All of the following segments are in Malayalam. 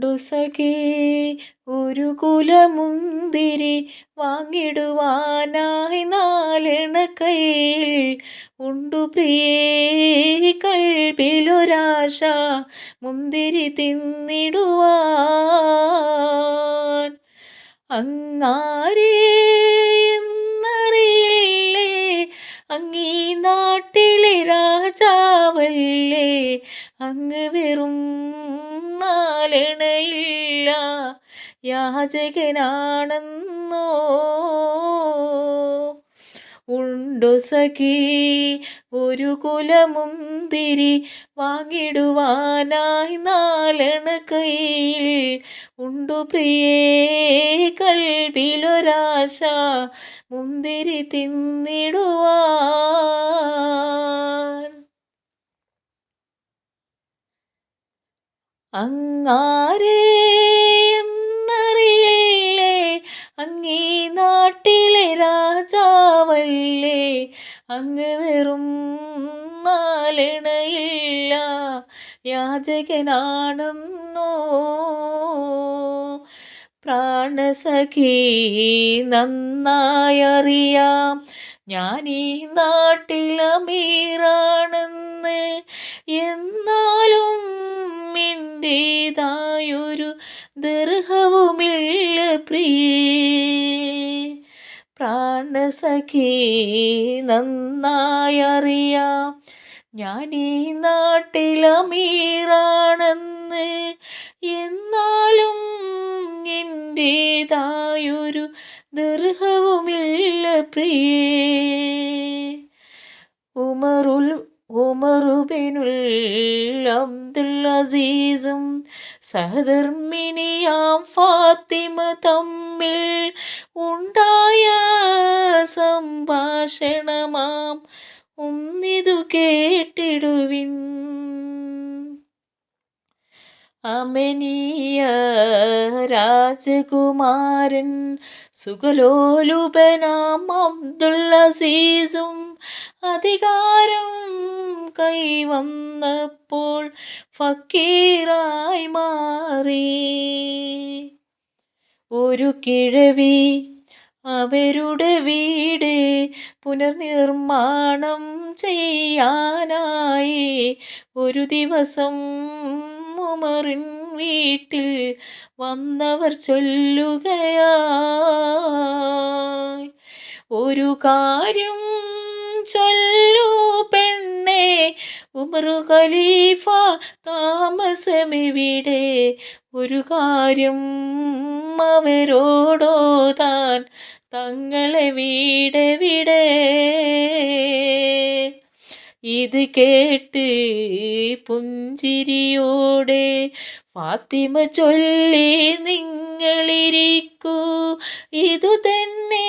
ഉണ്ടു സഖേ ഒരു കുലമുന്തിരി വാങ്ങിടുവാനായി നാലെണ കയ്യിൽ ഉണ്ടു പ്രിയേ കൽബിലൊരാശ മുന്തിരി തിന്നിടുവാൻ. അങ്ങാരേ എന്നറിയില്ലേ, അങ്ങീ നാട്ടിലെ രാജാവല്ലേ, അങ്ങ് വെറും നാലെണയില്ല യാചകനാണെന്നോ. ഉണ്ടു സഖീ ഒരു കുലമുന്തിരി വാങ്ങിടുവാനായി നാലെണ കയ്യിൽ ഉണ്ടു പ്രിയേ കൽബിലൊരാശ മുന്തിരി തിന്നിടുവാൻ. അങ്ങാരേ എന്നറിയില്ലേ, അങ്ങീ നാട്ടിലെ രാജാവല്ലേ, അങ്ങ് വെറും നാലെണയില്ല യാചകനാണെന്നോ. പ്രാണസഖീ നന്നായറിയാം ഞാനീ നാട്ടിലമീറാണെന്ന്, എന്നാലും എൻ്റേതായൊരു ദർഹവുമില്ല പ്രിയേ. പ്രാണസഖീ നന്നായറിയാം ഞാനീ നാട്ടിലമീറാണെന്ന്, എന്നാലും എൻ്റേതായൊരു ദർഹവുമില്ല പ്രിയേ. ഉമറുബിനുൽ അബ്ദുൽ അസീസും സഹധർമ്മിണിയാം ഫാത്തിമ തമ്മിൽ ഉണ്ടായ സംഭാഷണമാം ഒന്നിതു കേട്ടിടുവിൻ. അമനീയ രാജകുമാരൻ സുഖലോലുപനാം അബ്ദുൽ അസീസും അധികാരം കൈവന്നപ്പോൾ ഫക്കീറായി മാറി. ഒരു കിഴവി അവരുടെ വീട് പുനർനിർമ്മാണം ചെയ്യാനായി ഒരു ദിവസം ഉമറിൻ വീട്ടിൽ വന്നവർ ചൊല്ലുകയായി, ഒരു കാര്യം ചൊല്ലൂ പെണ്ണേ, ഉമർ ഖലീഫ താമസമെവിടെ, ഒരു കാര്യം അവരോടോതാൻ തങ്ങളെ വീടെവിടെ. ഇത് കേട്ട് പുഞ്ചിരിയോടെ ഫാത്തിമ ചൊല്ലി, നിങ്ങളിരിക്കൂ, ഇതു തന്നെ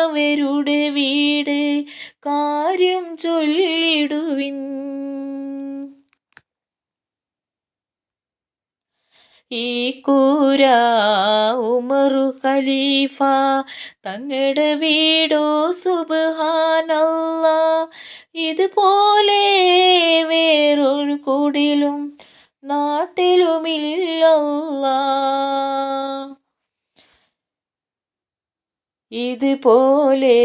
അവരുടെ വീട്, കാര്യം ചൊല്ലിടുവിൻ. ഈ കൂര ഉമർ ഖലീഫ തങ്ങളുടെ വീടോ സുബ്ഹാനല്ലാഹ്, ഇതുപോലെ വേറൊരു കുടിലും നാട്ടിലുമില്ലല്ലാഹ്. ഇതുപോലെ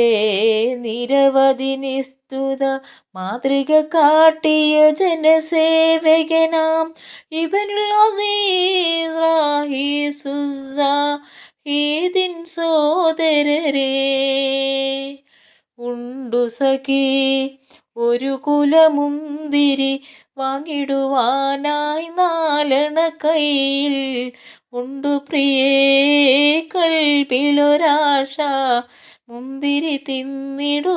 നിരവധി നിസ്തുത മാതൃക കാട്ടിയ ജനസേവകനാം ഇബ്നുൽ അസീസ് റാഹിസുസ്സാഹിദിൻ സോദരരേ. ഉണ്ടു സഖീ ഒരു കുലമുന്തിരി വാങ്ങിടുവാനായി നാലെണ കയ്യിൽ ഉണ്ടു പ്രിയേ കൽബിലൊരാശ മുന്തിരി തിന്നിടുവാൻ.